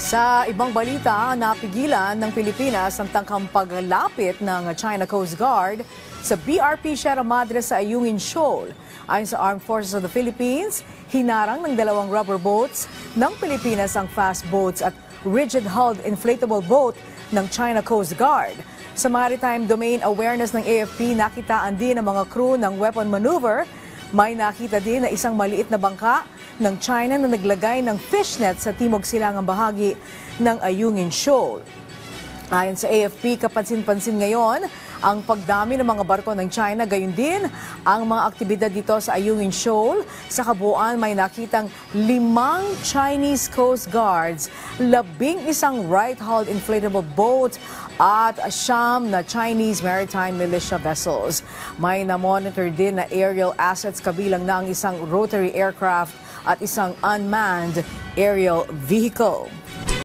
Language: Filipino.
Sa ibang balita, napigilan ng Pilipinas ang tangkang paglapit ng China Coast Guard sa BRP Sierra Madre sa Ayungin Shoal. Ayon sa Armed Forces of the Philippines, hinarang ng dalawang rubber boats ng Pilipinas ang fast boats at rigid-hulled inflatable boat ng China Coast Guard. Sa Maritime Domain Awareness ng AFP, nakitaan din ang mga crew ng weapon maneuver. May nakita din na isang maliit na bangka ng China na naglagay ng fishnet sa timog silangang bahagi ng Ayungin Shoal. Ayon sa AFP, kapansin-pansin ngayon ang pagdami ng mga barko ng China, gayon din ang mga aktibidad dito sa Ayungin Shoal. Sa kabuuan, may nakitang 5 Chinese Coast Guards, 11 right-hulled inflatable boat at 9 na Chinese maritime militia vessels. May na-monitor din na aerial assets kabilang na ang isang rotary aircraft at isang unmanned aerial vehicle.